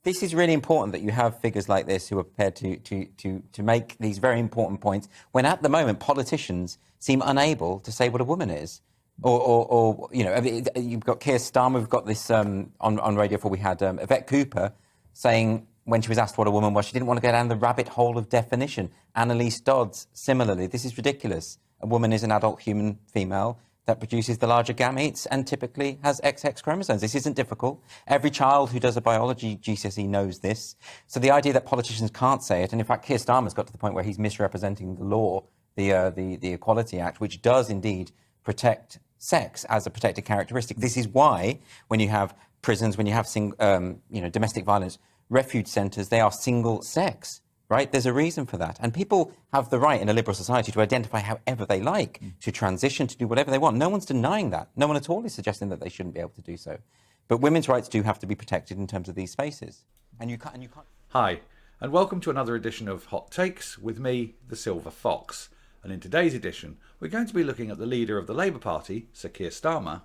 This is really important that you have figures like this who are prepared to make these very important points when at the moment politicians seem unable to say what a woman is. Or you know, I mean, you've got Kier Starmer, we've got this on Radio 4, we had Yvette Cooper saying when she was asked what a woman was, she didn't want to go down the rabbit hole of definition. Annalise Dodds, similarly, this is ridiculous. A woman is an adult human female that produces the larger gametes and typically has XX chromosomes. This isn't difficult. Every child who does a biology GCSE knows this. So the idea that politicians can't say it, and in fact Kier Starmer's got to the point where he's misrepresenting the law, the Equality Act, which does indeed protect sex as a protected characteristic. This is why when you have prisons, when you have domestic violence refuge centres, they are single sex. Right? There's a reason for that. And people have the right in a liberal society to identify however they like, to transition, to do whatever they want. No one's denying that. No one at all is suggesting that they shouldn't be able to do so. But women's rights do have to be protected in terms of these spaces. And you can't. Hi, and welcome to another edition of Hot Takes with me, the Silver Fox. And in today's edition, we're going to be looking at the leader of the Labour Party, Sir Kier Starmer,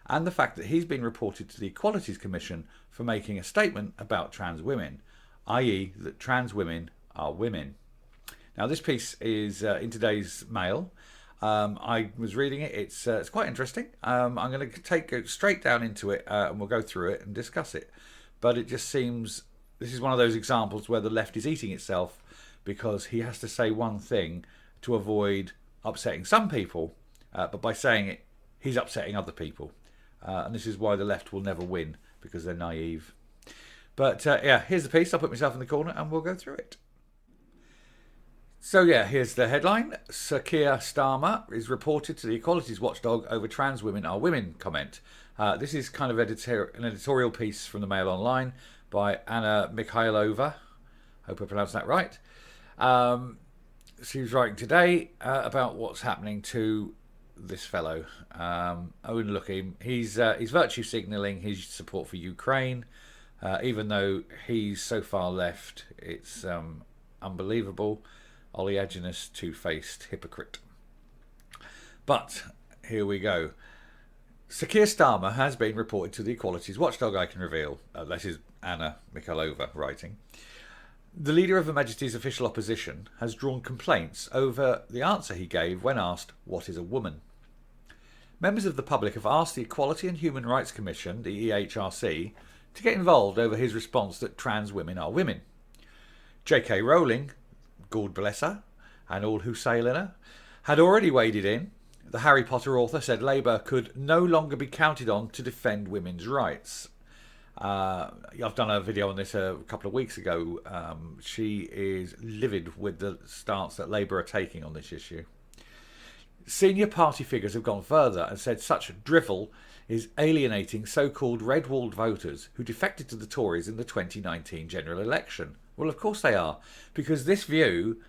and the fact that he's been reported to the Equalities Commission for making a statement about trans women, i.e. that trans women are women. Now, this piece is in today's Mail. I was reading it. It's quite interesting. I'm going to go straight down into it and we'll go through it and discuss it. But it just seems this is one of those examples where the left is eating itself because he has to say one thing to avoid upsetting some people, but by saying it, he's upsetting other people. And this is why the left will never win, because they're naive. But yeah, here's the piece. I'll put myself in the corner and we'll go through it. So yeah, here's the headline. Sir Kier Starmer is reported to the Equalities Watchdog over trans women are women comment. This is kind of an editorial piece from the Mail Online by Anna Mikhailova. Hope I pronounced that right. She was writing today about what's happening to this fellow. Owen Looking. He's virtue signalling his support for Ukraine, even though he's so far left. It's unbelievable. Oleaginous, two-faced hypocrite. But here we go. Sir Kier Starmer has been reported to the Equalities Watchdog, I can reveal. This is Anna Mikhailova writing. The Leader of Her Majesty's official opposition has drawn complaints over the answer he gave when asked, "What is a woman?" Members of the public have asked the Equality and Human Rights Commission, the EHRC, to get involved over his response that trans women are women. J.K. Rowling, God bless her, and all who sail in her, had already waded in. The Harry Potter author said Labour could no longer be counted on to defend women's rights. I've done a video on this a couple of weeks ago. She is livid with the stance that Labour are taking on this issue. Senior party figures have gone further and said such drivel is alienating so-called red-walled voters who defected to the Tories in the 2019 general election. Well, of course they are, because this view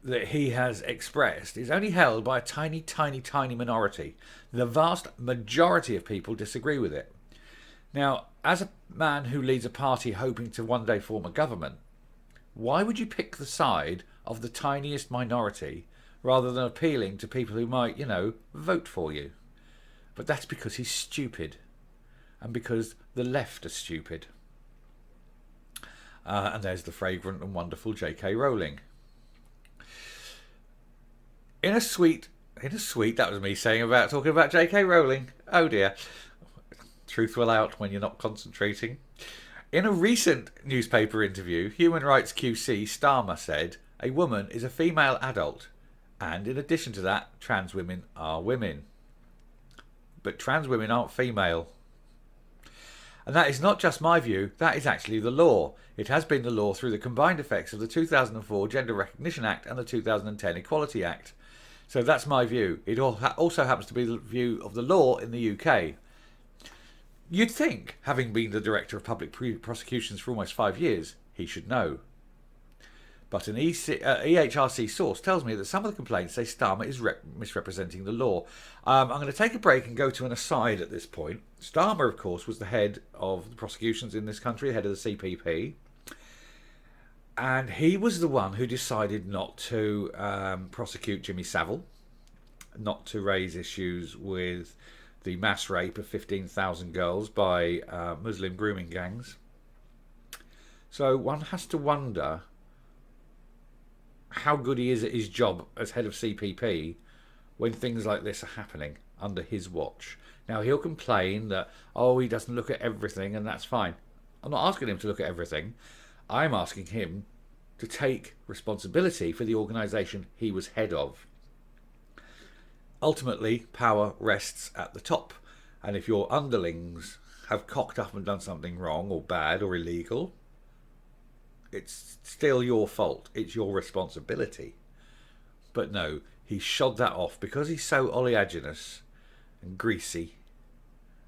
that he has expressed is only held by a tiny, tiny, tiny minority. The vast majority of people disagree with it. Now, as a man who leads a party hoping to one day form a government, why would you pick the side of the tiniest minority rather than appealing to people who might, vote for you? But that's because he's stupid, and because the left are stupid. And there's the fragrant and wonderful J.K. Rowling. In a sweet, that was me talking about J.K. Rowling. Oh dear. Truth will out when you're not concentrating. In a recent newspaper interview, Human Rights QC Starmer said, "A woman is a female adult, and in addition to that, trans women are women." But trans women aren't female. And that is not just my view, that is actually the law. It has been the law through the combined effects of the 2004 Gender Recognition Act and the 2010 Equality Act. So that's my view. It also happens to be the view of the law in the UK. You'd think, having been the Director of Public Prosecutions for almost 5 years, he should know. But an EHRC source tells me that some of the complaints say Starmer is misrepresenting the law. I'm going to take a break and go to an aside at this point. Starmer, of course, was the head of the prosecutions in this country, head of the CPP. And he was the one who decided not to prosecute Jimmy Savile, not to raise issues with the mass rape of 15,000 girls by Muslim grooming gangs. So one has to wonder how good he is at his job as head of CPP when things like this are happening under his watch. Now, he'll complain that, oh, he doesn't look at everything, and that's fine. I'm not asking him to look at everything. I'm asking him to take responsibility for the organisation he was head of. Ultimately, power rests at the top. And if your underlings have cocked up and done something wrong or bad or illegal, it's still your fault. It's your responsibility. But no, he shod that off because he's so oleaginous and greasy.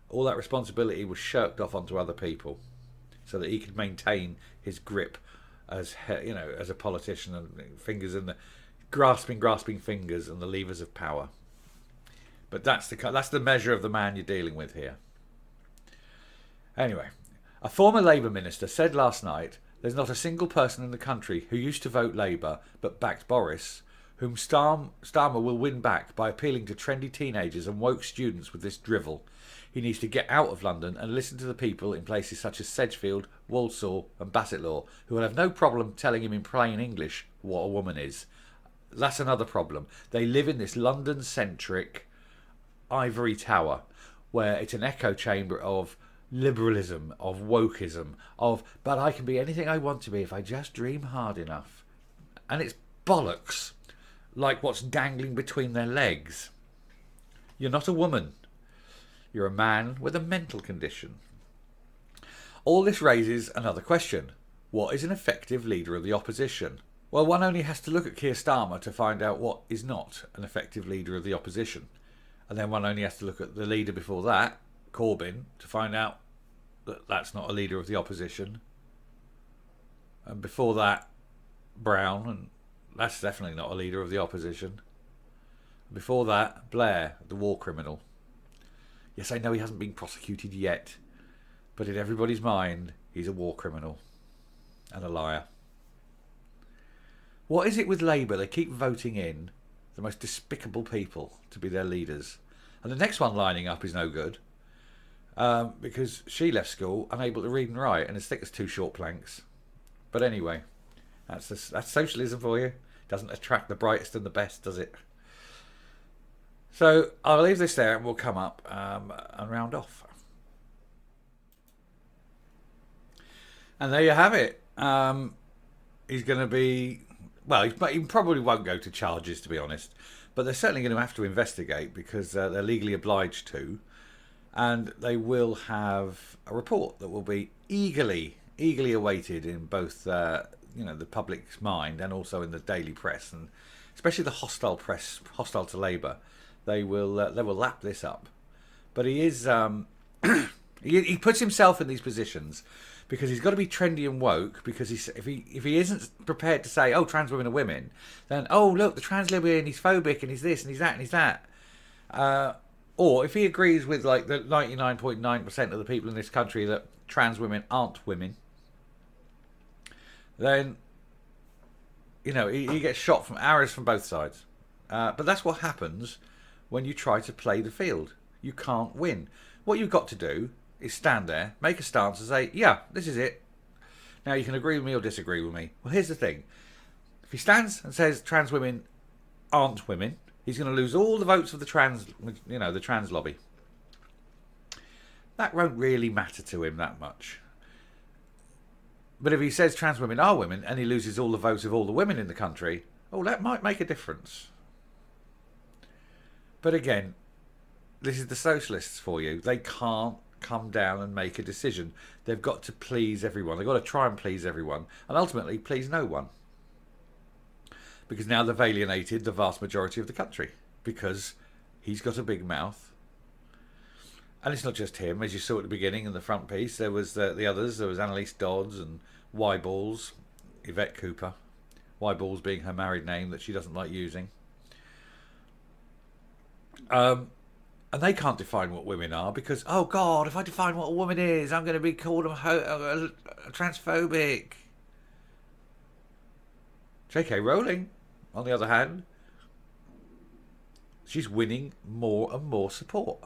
All that responsibility was shirked off onto other people so that he could maintain his grip as as a politician, and fingers in the grasping fingers and the levers of power. But that's the measure of the man you're dealing with here. Anyway, a former Labour minister said last night there's not a single person in the country who used to vote Labour but backed Boris whom Starmer will win back by appealing to trendy teenagers and woke students with this drivel. He needs to get out of London and listen to the people in places such as Sedgefield, Walsall and Bassetlaw, who will have no problem telling him in plain English what a woman is. That's another problem. They live in this London-centric ivory tower where it's an echo chamber of liberalism, of wokeism, of, but I can be anything I want to be if I just dream hard enough. And it's bollocks, like what's dangling between their legs. You're not a woman. You're a man with a mental condition. All this raises another question. What is an effective leader of the opposition? Well, one only has to look at Kier Starmer to find out what is not an effective leader of the opposition. And then one only has to look at the leader before that, Corbyn, to find out that that's not a leader of the opposition. And before that, Brown, and that's definitely not a leader of the opposition. Before that, Blair, the war criminal. Yes, I know he hasn't been prosecuted yet, but in everybody's mind, he's a war criminal and a liar. What is it with Labour? They keep voting in the most despicable people to be their leaders. And the next one lining up is no good because she left school unable to read and write and as thick as two short planks. But anyway, that's socialism for you. Doesn't attract the brightest and the best, does it? So I'll leave this there and we'll come up and round off. And there you have it. He's going to be... Well, he probably won't go to charges, to be honest. But they're certainly going to have to investigate because they're legally obliged to. And they will have a report that will be eagerly awaited in both the public's mind and also in the daily press. And especially the hostile press, hostile to Labour. They will lap this up. But he is... he puts himself in these positions because he's got to be trendy and woke. Because if he isn't prepared to say, oh, trans women are women, then, oh, look, the trans lesbian, he's phobic and he's this and he's that and he's that. Or if he agrees with like the 99.9% of the people in this country that trans women aren't women, then, he gets shot from arrows from both sides. But that's what happens when you try to play the field. You can't win. What you've got to do is stand there, make a stance and say, yeah, this is it. Now, you can agree with me or disagree with me. Well, here's the thing. If he stands and says trans women aren't women, he's going to lose all the votes of the trans lobby. That won't really matter to him that much. But if he says trans women are women and he loses all the votes of all the women in the country, oh, that might make a difference. But again, this is the socialists for you. They can't come down and make a decision. They've got to please everyone. They've got to try and please everyone. And ultimately, please no one. Because now they've alienated the vast majority of the country. Because he's got a big mouth. And it's not just him. As you saw at the beginning in the front piece, there was the others. There was Annalise Dodds and Wyballs, Yvette Cooper. Wyballs being her married name that she doesn't like using. And they can't define what women are because, oh God, if I define what a woman is, I'm going to be called a transphobic. J.K. Rowling, on the other hand, she's winning more and more support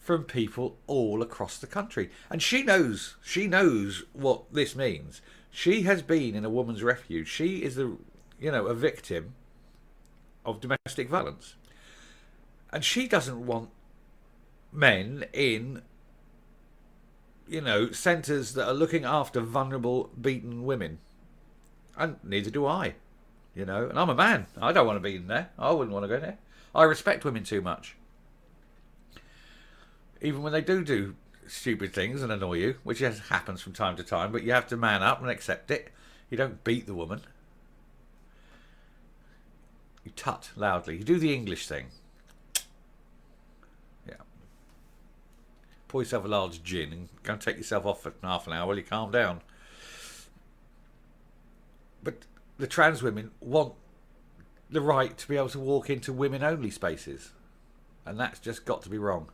from people all across the country. And she knows what this means. She has been in a woman's refuge. She is a victim of domestic violence. And she doesn't want men in, centres that are looking after vulnerable, beaten women. And neither do I. And I'm a man. I don't want to be in there. I wouldn't want to go there. I respect women too much. Even when they do stupid things and annoy you, which happens from time to time, but you have to man up and accept it. You don't beat the woman. You tut loudly. You do the English thing. Yeah. Pour yourself a large gin and go and take yourself off for half an hour while you calm down. But the trans women want the right to be able to walk into women-only spaces. And that's just got to be wrong.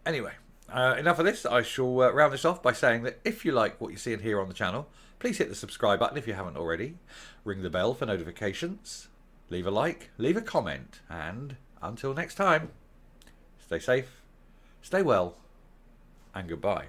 Anyway, enough of this. I shall round this off by saying that if you like what you see and hear on the channel, please hit the subscribe button if you haven't already. Ring the bell for notifications. Leave a like, leave a comment. And until next time, stay safe, stay well, and goodbye.